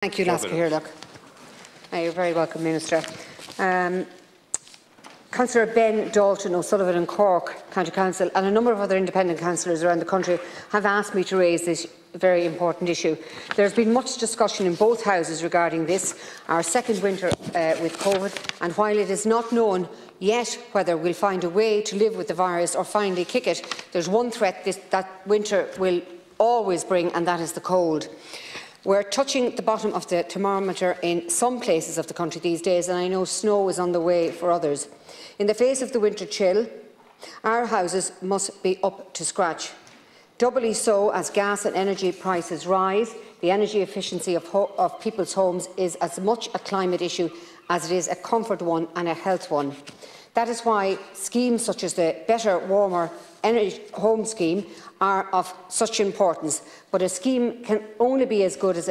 Thank you, Laska Hirlock. You're very welcome, Minister. Councillor Ben Dalton O'Sullivan in Cork County Council and a number of other independent councillors around the country have asked me to raise this very important issue. There has been much discussion in both houses regarding this, our second winter with COVID, and while it is not known yet whether we'll find a way to live with the virus or finally kick it, there's one threat that winter will always bring, and that is the cold. We're touching the bottom of the thermometer in some places of the country these days, and I know snow is on the way for others. In the face of the winter chill, our houses must be up to scratch. Doubly so as gas and energy prices rise. The energy efficiency of people's homes is as much a climate issue as it is a comfort one and a health one. That is why schemes such as the Better Warmer Energy Home Scheme are of such importance, but a scheme can only be as good as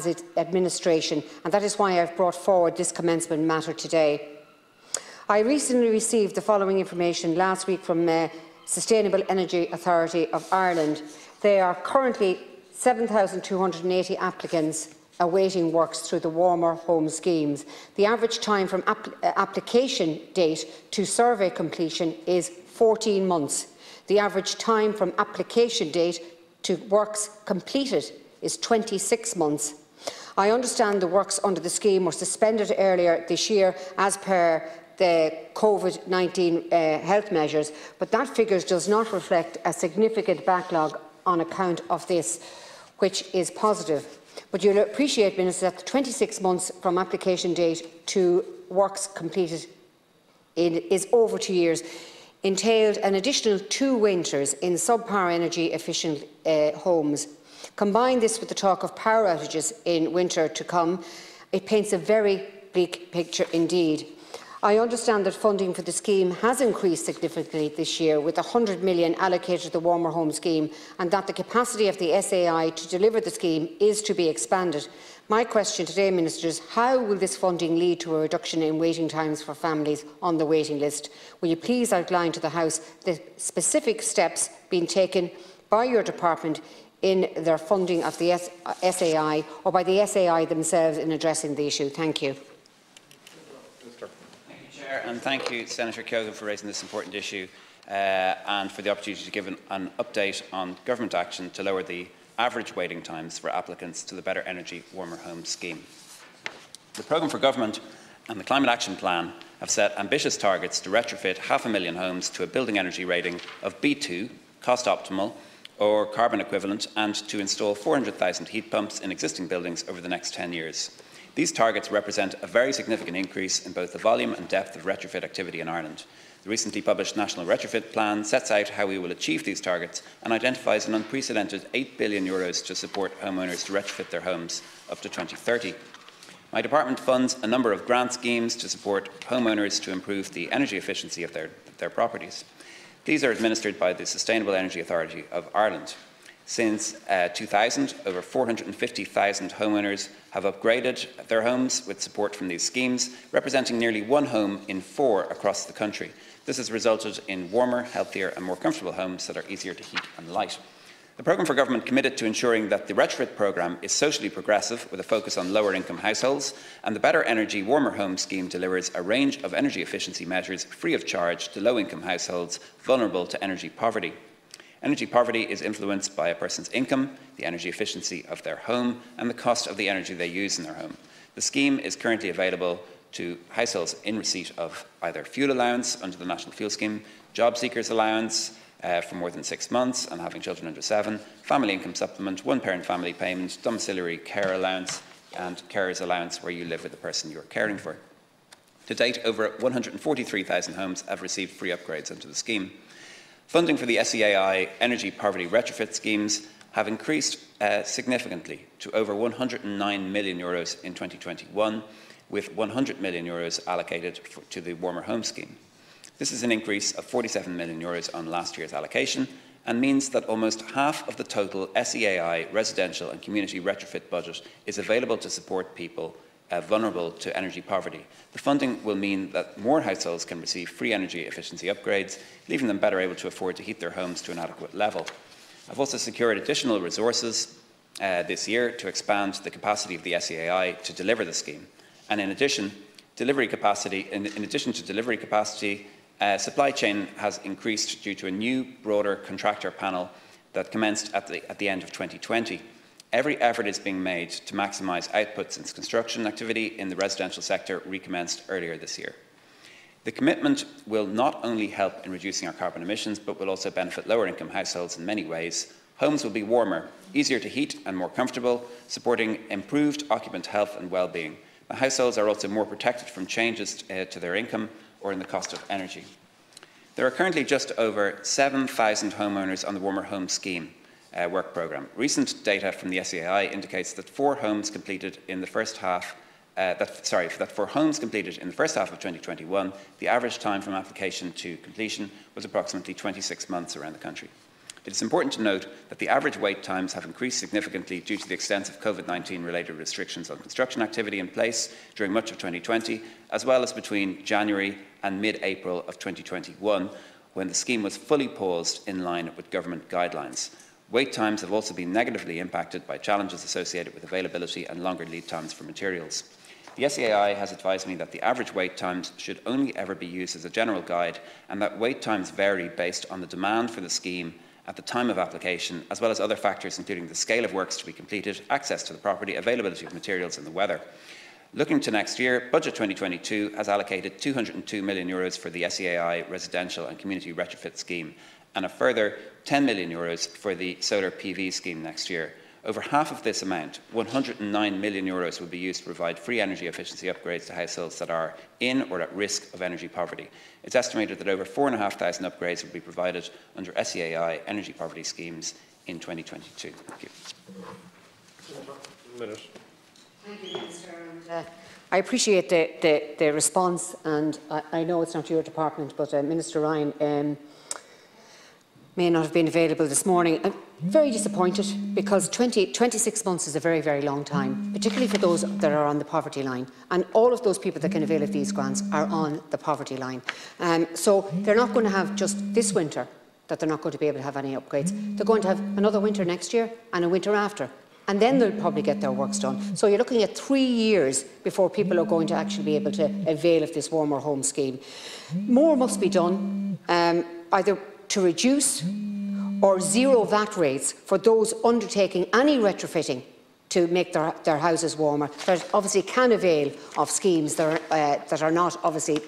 its administration, and that is why I have brought forward this commencement matter today. I recently received the following information last week from Sustainable Energy Authority of Ireland. There are currently 7,280 applicants awaiting works through the Warmer Home Schemes. The average time from application date to survey completion is 14 months. The average time from application date to works completed is 26 months. I understand the works under the scheme were suspended earlier this year as per the COVID-19 health measures, but that figure does not reflect a significant backlog on account of this, which is positive. But you'll appreciate, Minister, that the 26 months from application date to works completed is over 2 years, entailed an additional 2 winters in sub-power energy efficient homes. Combine this with the talk of power outages in winter to come, it paints a very bleak picture indeed. I understand that funding for the scheme has increased significantly this year, with 100 million allocated to the Warmer Home Scheme, and that the capacity of the SEAI to deliver the scheme is to be expanded. My question today, Minister, is how will this funding lead to a reduction in waiting times for families on the waiting list? Will you please outline to the House the specific steps being taken by your department in their funding of the SEAI or by the SEAI themselves in addressing the issue? Thank you. And thank you, Senator Keogan, for raising this important issue and for the opportunity to give an update on government action to lower the average waiting times for applicants to the Better Energy Warmer Home Scheme. The Programme for Government and the Climate Action Plan have set ambitious targets to retrofit 500,000 homes to a building energy rating of B2, cost optimal, or carbon equivalent, and to install 400,000 heat pumps in existing buildings over the next 10 years. These targets represent a very significant increase in both the volume and depth of retrofit activity in Ireland. The recently published National Retrofit Plan sets out how we will achieve these targets and identifies an unprecedented €8 billion to support homeowners to retrofit their homes up to 2030. My department funds a number of grant schemes to support homeowners to improve the energy efficiency of their properties. These are administered by the Sustainable Energy Authority of Ireland. Since 2000, over 450,000 homeowners have upgraded their homes with support from these schemes, representing nearly 1 home in 4 across the country. This has resulted in warmer, healthier and more comfortable homes that are easier to heat and light. The Programme for Government committed to ensuring that the retrofit programme is socially progressive with a focus on lower income households, and the Better Energy Warmer Home Scheme delivers a range of energy efficiency measures free of charge to low income households vulnerable to energy poverty. Energy poverty is influenced by a person's income, the energy efficiency of their home, and the cost of the energy they use in their home. The scheme is currently available to households in receipt of either fuel allowance under the National Fuel Scheme, job seekers allowance for more than 6 months and having children under 7, family income supplement, one-parent family payment, domiciliary care allowance, and carers allowance where you live with the person you are caring for. To date, over 143,000 homes have received free upgrades under the scheme. Funding for the SEAI energy poverty retrofit schemes have increased significantly to over €109 million in 2021, with €100 million allocated to the Warmer Home Scheme. This is an increase of €47 million on last year's allocation and means that almost half of the total SEAI residential and community retrofit budget is available to support people vulnerable to energy poverty. The funding will mean that more households can receive free energy efficiency upgrades, leaving them better able to afford to heat their homes to an adequate level. I've also secured additional resources this year to expand the capacity of the SEAI to deliver the scheme. And in addition to delivery capacity, supply chain has increased due to a new, broader contractor panel that commenced at the end of 2020. Every effort is being made to maximise output since construction activity in the residential sector recommenced earlier this year. The commitment will not only help in reducing our carbon emissions, but will also benefit lower-income households in many ways. Homes will be warmer, easier to heat and more comfortable, supporting improved occupant health and well-being. The households are also more protected from changes to their income or in the cost of energy. There are currently just over 7,000 homeowners on the Warmer Home Scheme work programme. Recent data from the SEAI indicates that for homes completed in the first half of 2021, the average time from application to completion was approximately 26 months around the country. It is important to note that the average wait times have increased significantly due to the extensive COVID-19 related restrictions on construction activity in place during much of 2020, as well as between January and mid-April of 2021, when the scheme was fully paused in line with government guidelines. Wait times have also been negatively impacted by challenges associated with availability and longer lead times for materials. The SEAI has advised me that the average wait times should only ever be used as a general guide, and that wait times vary based on the demand for the scheme at the time of application, as well as other factors including the scale of works to be completed, access to the property, availability of materials and the weather. Looking to next year, Budget 2022 has allocated €202 million for the SEAI residential and community retrofit scheme, and a further €10 million for the solar PV scheme next year. Over half of this amount, €109 million, will be used to provide free energy efficiency upgrades to households that are in or at risk of energy poverty. It's estimated that over 4,500 upgrades will be provided under SEAI energy poverty schemes in 2022. Thank you. Thank you, Minister. And, I appreciate the response, and I know it's not your department, but Minister Ryan may not have been available this morning. I'm very disappointed because 26 months is a very, very long time, particularly for those that are on the poverty line. And all of those people that can avail of these grants are on the poverty line. So they're not going to have just this winter that they're not going to be able to have any upgrades. They're going to have another winter next year and a winter after. And then they'll probably get their works done. So you're looking at 3 years before people are going to actually be able to avail of this Warmer Home Scheme. More must be done, either to reduce or zero VAT rates for those undertaking any retrofitting to make their houses warmer, that obviously can avail of schemes that are not obviously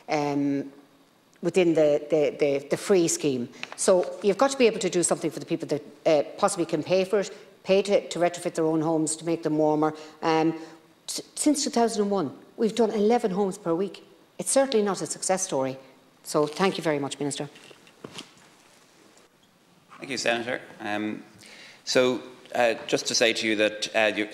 within the free scheme. So you've got to be able to do something for the people that possibly can pay for it, pay to retrofit their own homes to make them warmer. Since 2001, we've done 11 homes per week. It's certainly not a success story. So thank you very much, Minister. Thank you, Senator. Just to say to you that,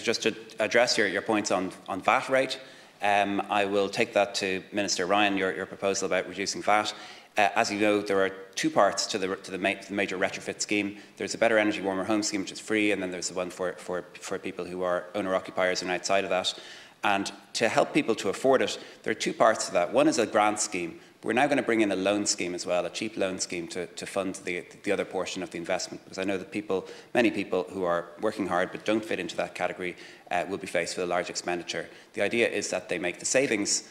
just to address your points on VAT rate, I will take that to Minister Ryan, your proposal about reducing VAT. As you know, there are two parts to the major retrofit scheme. There's a Better Energy Warmer Home Scheme, which is free, and then there's the one for people who are owner-occupiers and outside of that. And to help people to afford it, there are two parts to that. One is a grant scheme. We're now going to bring in a loan scheme as well, a cheap loan scheme to fund the other portion of the investment, because I know that many people who are working hard but don't fit into that category will be faced with a large expenditure. The idea is that they make the savings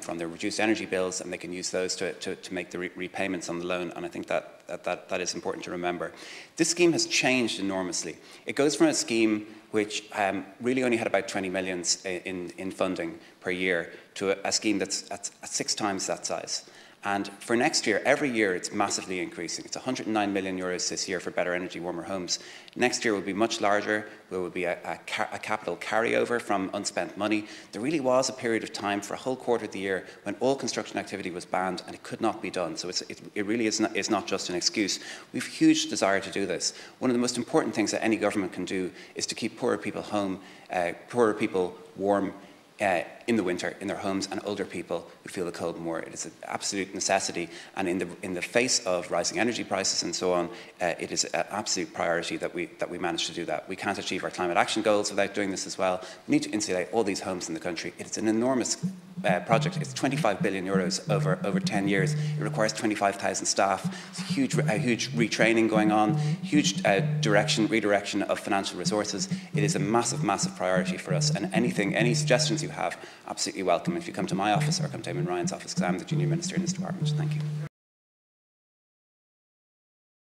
from their reduced energy bills, and they can use those to make the repayments on the loan, and I think that is important to remember. This scheme has changed enormously. It goes from a scheme which really only had about 20 million in funding per year to a scheme that's at 6 times that size. And for next year, every year it's massively increasing. It's €109 million this year for Better Energy Warmer Homes. Next year will be much larger. There will be a capital carryover from unspent money. There really was a period of time for a whole quarter of the year when all construction activity was banned and it could not be done. So it really is not just an excuse. We have a huge desire to do this. One of the most important things that any government can do is to keep poorer people home, poorer people warm, in the winter in their homes, and older people who feel the cold more. It is an absolute necessity, and in the face of rising energy prices and so on, it is an absolute priority that we manage to do that. We can't achieve our climate action goals without doing this as well. We need to insulate all these homes in the country. It's an enormous project. It's 25 billion euros over 10 years. It requires 25,000 staff. It's a huge retraining going on, huge redirection of financial resources. It is a massive, massive priority for us, and any suggestions you have, absolutely welcome if you come to my office or come to Eamon Ryan's office, because I'm the Junior Minister in this department. Thank you.